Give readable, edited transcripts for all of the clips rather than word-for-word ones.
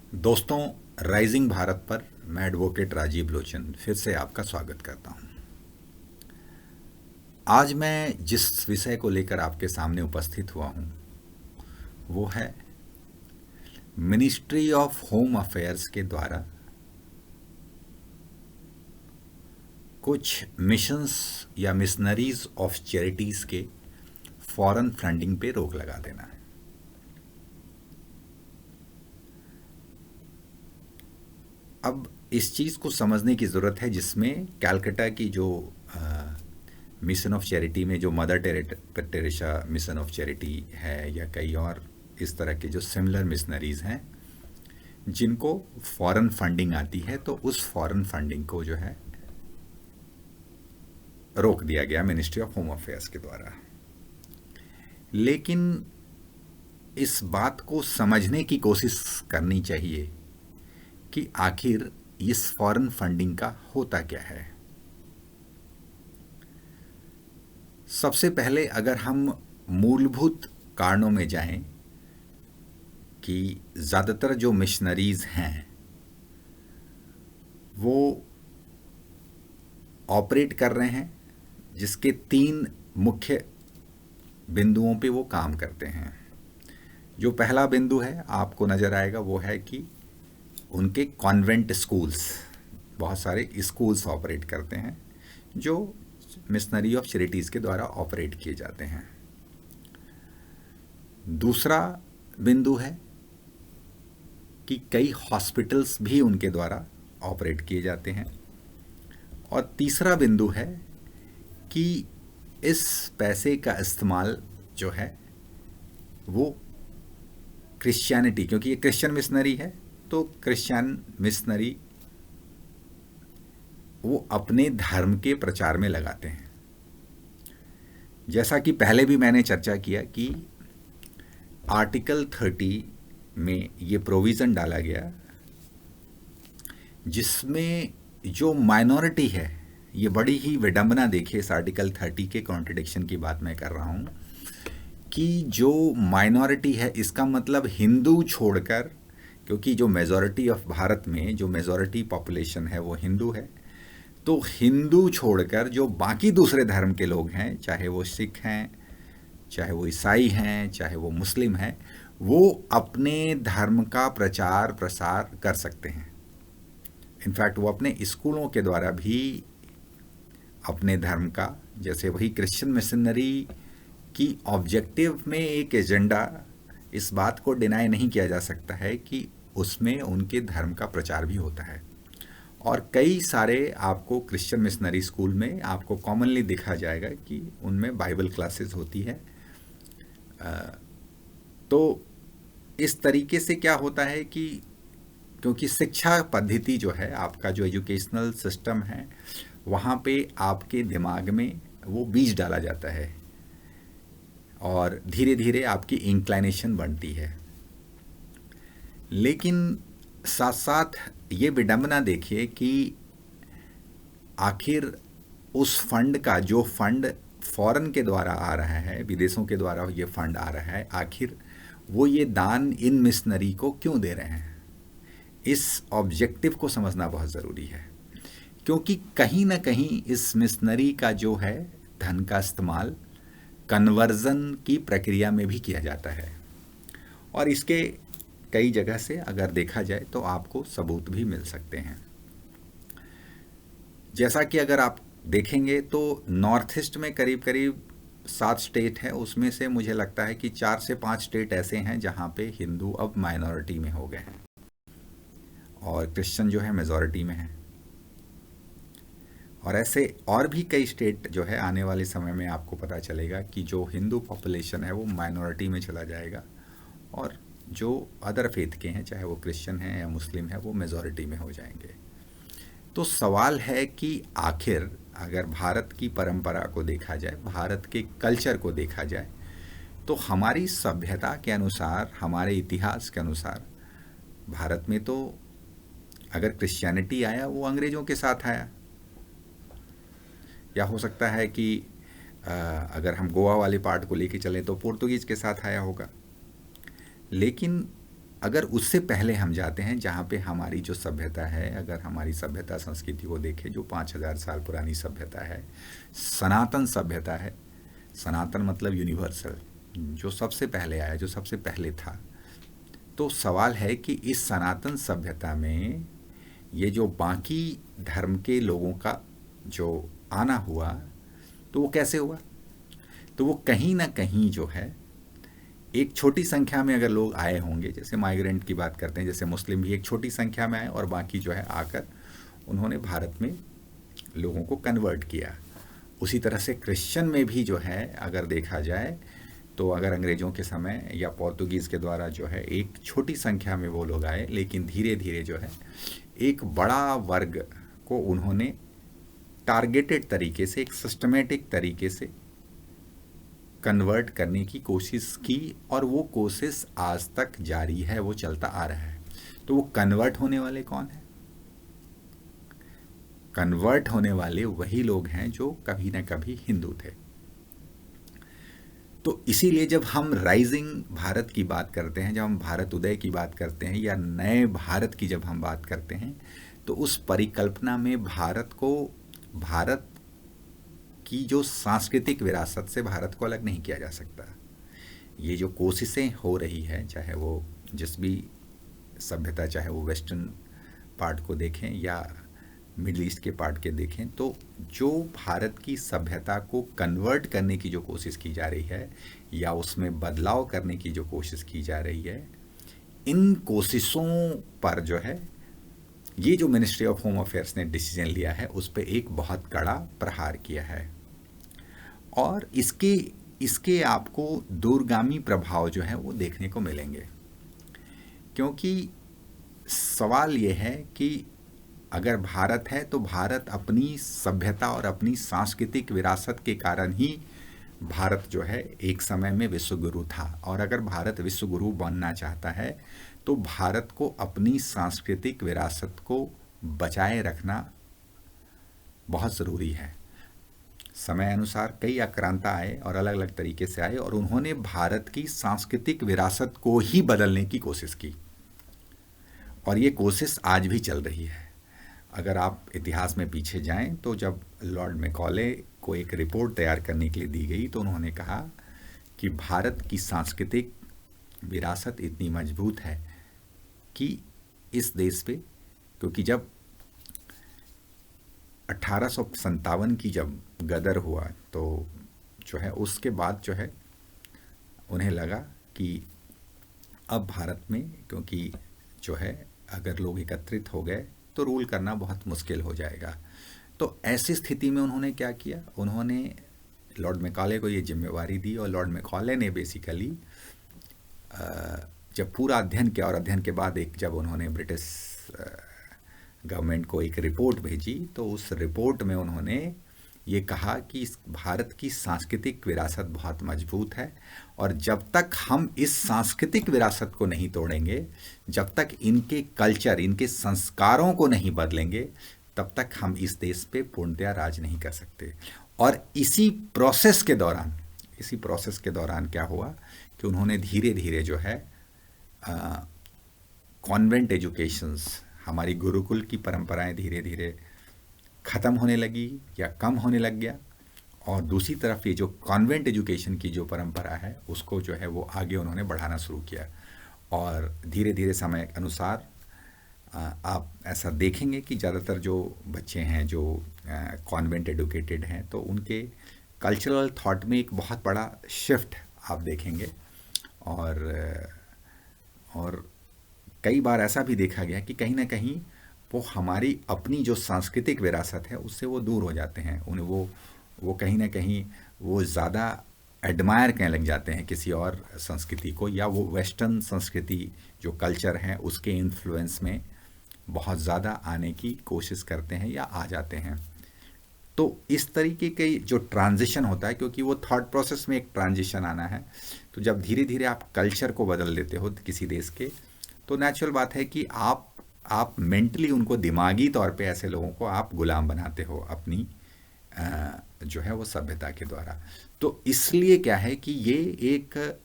दोस्तों, राइजिंग भारत पर मैं एडवोकेट राजीव लोचन फिर से आपका स्वागत करता हूं। आज मैं जिस विषय को लेकर आपके सामने उपस्थित हुआ हूं वो है मिनिस्ट्री ऑफ होम अफेयर्स के द्वारा कुछ मिशंस या मिशनरीज ऑफ चैरिटीज़ के फॉरेन फंडिंग पे रोक लगा देना है। अब इस चीज़ को समझने की ज़रूरत है जिसमें कैलकाटा की जो मिशन ऑफ चैरिटी में जो mother Teresa mission of charity है या कई और इस तरह के जो सिमिलर मिशनरीज़ हैं जिनको फॉरेन फंडिंग आती है, तो उस फॉरेन फंडिंग को जो है रोक दिया गया मिनिस्ट्री ऑफ होम अफेयर्स के द्वारा। लेकिन इस बात को समझने की कोशिश करनी चाहिए कि आखिर इस फॉरेन फंडिंग का होता क्या है। सबसे पहले अगर हम मूलभूत कारणों में जाएं कि ज़्यादातर जो मिशनरीज़ हैं वो ऑपरेट कर रहे हैं जिसके 3 मुख्य बिंदुओं पे वो काम करते हैं। जो पहला बिंदु है आपको नज़र आएगा वो है कि उनके कॉन्वेंट स्कूल्स, बहुत सारे स्कूल्स ऑपरेट करते हैं जो मिशनरी ऑफ चैरिटीज़ के द्वारा ऑपरेट किए जाते हैं। दूसरा बिंदु है कि कई हॉस्पिटल्स भी उनके द्वारा ऑपरेट किए जाते हैं। और तीसरा बिंदु है कि इस पैसे का इस्तेमाल जो है वो क्रिश्चियनिटी, क्योंकि ये क्रिश्चियन मिशनरी है तो क्रिश्चियन मिशनरी वो अपने धर्म के प्रचार में लगाते हैं। जैसा कि पहले भी मैंने चर्चा किया कि आर्टिकल 30 में ये प्रोविज़न डाला गया जिसमें जो माइनॉरिटी है, ये बड़ी ही विडंबना देखिए इस आर्टिकल 30 के कॉन्ट्रडिक्शन की बात मैं कर रहा हूँ कि जो माइनॉरिटी है इसका मतलब हिंदू छोड़कर, क्योंकि जो मेजॉरिटी ऑफ भारत में जो मेजॉरिटी पॉपुलेशन है वो हिंदू है, तो हिंदू छोड़कर जो बाकी दूसरे धर्म के लोग हैं, चाहे वो सिख हैं, चाहे वो ईसाई हैं, चाहे वो मुस्लिम हैं, वो अपने धर्म का प्रचार प्रसार कर सकते हैं। इनफैक्ट वो अपने स्कूलों के द्वारा भी अपने धर्म का, जैसे वही क्रिश्चियन मिशनरी की ऑब्जेक्टिव में एक एजेंडा, इस बात को डिनाई नहीं किया जा सकता है कि उसमें उनके धर्म का प्रचार भी होता है। और कई सारे आपको क्रिश्चियन मिशनरी स्कूल में आपको कॉमनली दिखा जाएगा कि उनमें बाइबल क्लासेस होती है। तो इस तरीके से क्या होता है कि क्योंकि शिक्षा पद्धति जो है, आपका जो एजुकेशनल सिस्टम है, वहाँ पे आपके दिमाग में वो बीज डाला जाता है और धीरे धीरे आपकी इंक्लाइनेशन बनती है। लेकिन साथ साथ ये विडंबना देखिए कि आखिर उस फंड का, जो फंड फॉरेन के द्वारा आ रहा है, विदेशों के द्वारा ये फंड आ रहा है, आखिर वो ये दान इन मिशनरी को क्यों दे रहे हैं। इस ऑब्जेक्टिव को समझना बहुत ज़रूरी है, क्योंकि कहीं ना कहीं इस मिशनरी का जो है धन का इस्तेमाल कन्वर्जन की प्रक्रिया में भी किया जाता है। और इसके कई जगह से अगर देखा जाए तो आपको सबूत भी मिल सकते हैं। जैसा कि अगर आप देखेंगे तो नॉर्थ ईस्ट में करीब करीब 7 स्टेट है, उसमें से मुझे लगता है कि 4 से 5 स्टेट ऐसे हैं जहाँ पे हिंदू अब माइनॉरिटी में हो गए हैं और क्रिश्चियन जो है मेजॉरिटी में है। और ऐसे और भी कई स्टेट जो है आने वाले समय में आपको पता चलेगा कि जो हिंदू पॉपुलेशन है वो माइनॉरिटी में चला जाएगा और जो अदर फेथ के हैं, चाहे वो क्रिश्चियन हैं या मुस्लिम है, वो मेजॉरिटी में हो जाएंगे। तो सवाल है कि आखिर अगर भारत की परंपरा को देखा जाए, भारत के कल्चर को देखा जाए, तो हमारी सभ्यता के अनुसार, हमारे इतिहास के अनुसार भारत में तो अगर क्रिश्चियनिटी आया वो अंग्रेज़ों के साथ आया, या हो सकता है कि अगर हम गोवा वाले पार्ट को लेके चलें तो पोर्तुगीज़ के साथ आया होगा। लेकिन अगर उससे पहले हम जाते हैं जहाँ पे हमारी जो सभ्यता है, अगर हमारी सभ्यता संस्कृति को देखें, जो 5,000 साल पुरानी सभ्यता है, सनातन सभ्यता है। सनातन मतलब यूनिवर्सल, जो सबसे पहले आया, जो सबसे पहले था। तो सवाल है कि इस सनातन सभ्यता में ये जो बाकी धर्म के लोगों का जो आना हुआ, तो वो कैसे हुआ? तो वो कहीं ना कहीं जो है एक छोटी संख्या में अगर लोग आए होंगे, जैसे माइग्रेंट की बात करते हैं, जैसे मुस्लिम भी एक छोटी संख्या में आए और बाकी जो है आकर उन्होंने भारत में लोगों को कन्वर्ट किया। उसी तरह से क्रिश्चियन में भी जो है अगर देखा जाए तो अगर अंग्रेज़ों के समय या पोर्तुगीज़ के द्वारा जो है एक छोटी संख्या में वो लोग आए, लेकिन धीरे धीरे जो है एक बड़ा वर्ग को उन्होंने टारगेटेड तरीके से, एक सिस्टमेटिक तरीके से कन्वर्ट करने की कोशिश की, और वो कोशिश आज तक जारी है, वो चलता आ रहा है। तो वो कन्वर्ट होने वाले कौन हैं? कन्वर्ट होने वाले वही लोग हैं जो कभी ना कभी हिंदू थे। तो इसीलिए जब हम राइजिंग भारत की बात करते हैं, जब हम भारत उदय की बात करते हैं, या नए भारत की जब हम बात करते हैं, तो उस परिकल्पना में भारत की जो सांस्कृतिक विरासत से भारत को अलग नहीं किया जा सकता। ये जो कोशिशें हो रही है, चाहे वो जिस भी सभ्यता, चाहे वो वेस्टर्न पार्ट को देखें या मिडिल ईस्ट के पार्ट के देखें, तो जो भारत की सभ्यता को कन्वर्ट करने की जो कोशिश की जा रही है या उसमें बदलाव करने की जो कोशिश की जा रही है, इन कोशिशों पर जो है ये जो मिनिस्ट्री ऑफ होम अफेयर्स ने डिसीजन लिया है, उस पर एक बहुत कड़ा प्रहार किया है। और इसके आपको दूरगामी प्रभाव जो है वो देखने को मिलेंगे, क्योंकि सवाल ये है कि अगर भारत है तो भारत अपनी सभ्यता और अपनी सांस्कृतिक विरासत के कारण ही भारत जो है एक समय में विश्वगुरु था, और अगर भारत विश्वगुरु बनना चाहता है तो भारत को अपनी सांस्कृतिक विरासत को बचाए रखना बहुत ज़रूरी है। समय अनुसार कई आक्रांता आए और अलग अलग तरीके से आए, और उन्होंने भारत की सांस्कृतिक विरासत को ही बदलने की कोशिश की, और ये कोशिश आज भी चल रही है। अगर आप इतिहास में पीछे जाएं तो जब लॉर्ड मैकॉले को एक रिपोर्ट तैयार करने के लिए दी गई, तो उन्होंने कहा कि भारत की सांस्कृतिक विरासत इतनी मजबूत है कि इस देश पे, क्योंकि जब 1857 की जब गदर हुआ, तो जो है उसके बाद जो है उन्हें लगा कि अब भारत में, क्योंकि जो है अगर लोग एकत्रित हो गए तो रूल करना बहुत मुश्किल हो जाएगा। तो ऐसी स्थिति में उन्होंने क्या किया, उन्होंने लॉर्ड मैकॉले को ये जिम्मेवारी दी, और लॉर्ड मैकॉले ने बेसिकली जब पूरा अध्ययन किया, और अध्ययन के बाद जब उन्होंने ब्रिटिश गवर्नमेंट को एक रिपोर्ट भेजी, तो उस रिपोर्ट में उन्होंने ये कहा कि भारत की सांस्कृतिक विरासत बहुत मजबूत है, और जब तक हम इस सांस्कृतिक विरासत को नहीं तोड़ेंगे, जब तक इनके कल्चर, इनके संस्कारों को नहीं बदलेंगे, तब तक हम इस देश पे पूर्णतया राज नहीं कर सकते। और इसी प्रोसेस के दौरान क्या हुआ कि उन्होंने धीरे धीरे जो है कॉन्वेंट एजुकेशंस, हमारी गुरुकुल की परंपराएं धीरे धीरे ख़त्म होने लगी या कम होने लग गया, और दूसरी तरफ ये जो कॉन्वेंट एजुकेशन की जो परंपरा है उसको जो है वो आगे उन्होंने बढ़ाना शुरू किया। और धीरे धीरे समय अनुसार आप ऐसा देखेंगे कि ज़्यादातर जो बच्चे हैं जो कॉन्वेंट एडुकेटेड हैं, तो उनके कल्चरल थॉट में एक बहुत बड़ा शिफ्ट आप देखेंगे। और कई बार ऐसा भी देखा गया कि कहीं ना कहीं वो हमारी अपनी जो सांस्कृतिक विरासत है उससे वो दूर हो जाते हैं, उन्हें वो कहीं ना कहीं वो ज़्यादा एडमायर करने लग जाते हैं किसी और संस्कृति को, या वो वेस्टर्न संस्कृति जो कल्चर है उसके इन्फ्लुएंस में बहुत ज़्यादा आने की कोशिश करते हैं या आ जाते हैं। तो इस तरीके के जो ट्रांजिशन होता है, क्योंकि वो थॉट प्रोसेस में एक ट्रांजिशन आना है, तो जब धीरे धीरे आप कल्चर को बदल देते हो किसी देश के, तो नेचुरल बात है कि आप मेंटली उनको, दिमागी तौर पे ऐसे लोगों को आप गुलाम बनाते हो अपनी जो है वो सभ्यता के द्वारा। तो इसलिए क्या है कि ये एक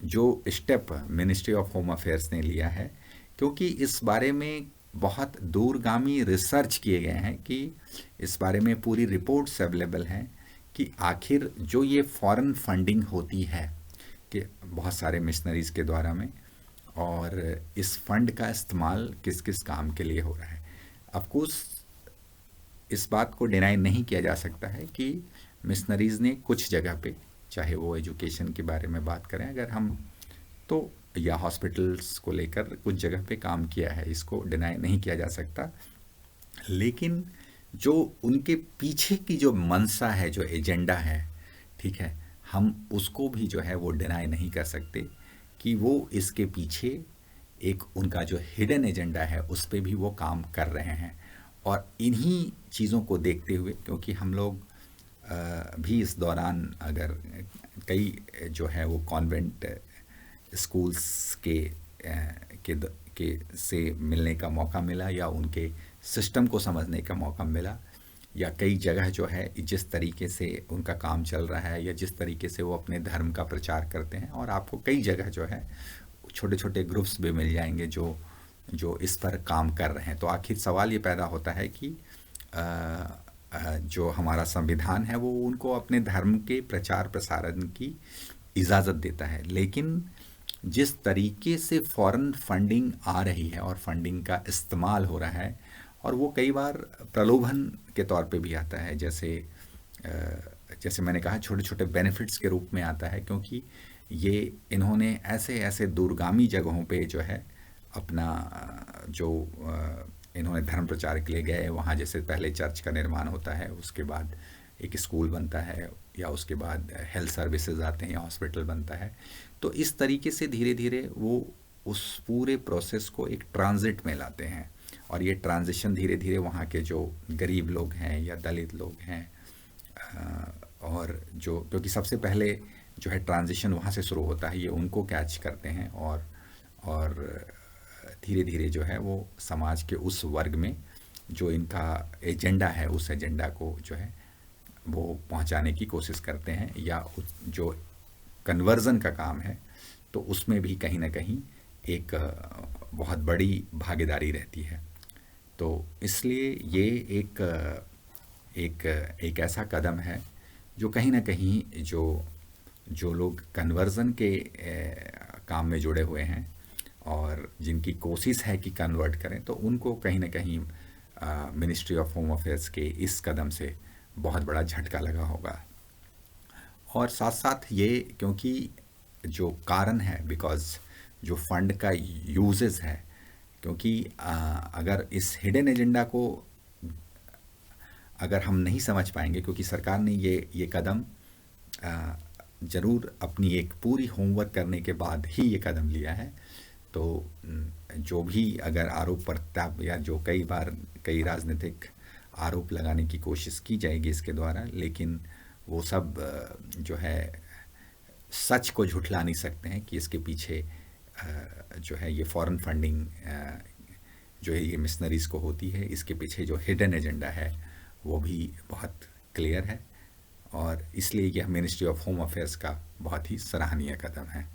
जो step ministry of home affairs ने लिया है, क्योंकि इस बारे में बहुत दूरगामी रिसर्च किए गए हैं, कि इस बारे में पूरी रिपोर्ट्स अवेलेबल हैं कि आखिर जो ये फॉरेन फंडिंग होती है कि बहुत सारे मिशनरीज़ के द्वारा में, और इस फंड का इस्तेमाल किस किस काम के लिए हो रहा है। ऑफ कोर्स इस बात को डिनाई नहीं किया जा सकता है कि मिशनरीज़ ने कुछ जगह पे, चाहे वो एजुकेशन के बारे में बात करें अगर हम, तो या हॉस्पिटल्स को लेकर कुछ जगह पे काम किया है, इसको डिनाई नहीं किया जा सकता। लेकिन जो उनके पीछे की जो मंशा है, जो एजेंडा है, ठीक है, हम उसको भी जो है वो डिनाई नहीं कर सकते कि वो इसके पीछे एक उनका जो हिडन एजेंडा है उस पे भी वो काम कर रहे हैं। और इन्हीं चीज़ों को देखते हुए, क्योंकि हम लोग भी इस दौरान अगर कई जो है वो कॉन्वेंट स्कूल्स के से मिलने का मौका मिला, या उनके सिस्टम को समझने का मौका मिला, या कई जगह जो है जिस तरीके से उनका काम चल रहा है, या जिस तरीके से वो अपने धर्म का प्रचार करते हैं। और आपको कई जगह जो है छोटे छोटे ग्रुप्स भी मिल जाएंगे जो जो इस पर काम कर रहे हैं। तो आखिर सवाल ये पैदा होता है कि जो हमारा संविधान है वो उनको अपने धर्म के प्रचार प्रसारण की इजाज़त देता है, लेकिन जिस तरीके से फॉरेन फंडिंग आ रही है और फंडिंग का इस्तेमाल हो रहा है, और वो कई बार प्रलोभन के तौर पे भी आता है, जैसे मैंने कहा छोटे छोटे बेनिफिट्स के रूप में आता है, क्योंकि ये इन्होंने ऐसे ऐसे दूरगामी जगहों पे जो है अपना जो इन्होंने धर्म प्रचार के लिए गए वहाँ, जैसे पहले चर्च का निर्माण होता है, उसके बाद एक स्कूल बनता है, या उसके बाद हेल्थ सर्विसेज आते हैं, या हॉस्पिटल बनता है। तो इस तरीके से धीरे धीरे वो उस पूरे प्रोसेस को एक ट्रांजिट में लाते हैं, और ये ट्रांजिशन धीरे धीरे वहाँ के जो गरीब लोग हैं या दलित लोग हैं, और जो, क्योंकि सबसे पहले जो है ट्रांजिशन वहाँ से शुरू होता है, ये उनको कैच करते हैं, और धीरे धीरे जो है वो समाज के उस वर्ग में जो इनका एजेंडा है, उस एजेंडा को जो है वो पहुंचाने की कोशिश करते हैं, या जो कन्वर्जन का काम है तो उसमें भी कहीं ना कहीं एक बहुत बड़ी भागीदारी रहती है। तो इसलिए ये एक एक एक ऐसा कदम है जो कहीं ना कहीं जो जो लोग कन्वर्जन के काम में जुड़े हुए हैं और जिनकी कोशिश है कि कन्वर्ट करें, तो उनको कहीं ना कहीं मिनिस्ट्री ऑफ होम अफेयर्स के इस कदम से बहुत बड़ा झटका लगा होगा। और साथ साथ ये, क्योंकि जो कारण है, बिकॉज़ जो फंड का यूजेस है, क्योंकि अगर इस हिडन एजेंडा को अगर हम नहीं समझ पाएंगे, क्योंकि सरकार ने ये कदम ज़रूर अपनी एक पूरी होमवर्क करने के बाद ही ये कदम लिया है। तो जो भी अगर आरोप प्रत्यारोप, या जो कई बार कई राजनीतिक आरोप लगाने की कोशिश की जाएगी इसके द्वारा, लेकिन वो सब जो है सच को झुठला नहीं सकते हैं कि इसके पीछे जो है ये फॉरेन फंडिंग जो है ये मिशनरीज़ को होती है, इसके पीछे जो हिडन एजेंडा है वो भी बहुत क्लियर है। और इसलिए यह मिनिस्ट्री ऑफ होम अफेयर्स का बहुत ही सराहनीय कदम है।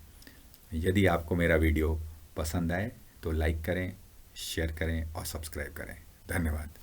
यदि आपको मेरा वीडियो पसंद आए तो लाइक करें, शेयर करें और सब्सक्राइब करें। धन्यवाद।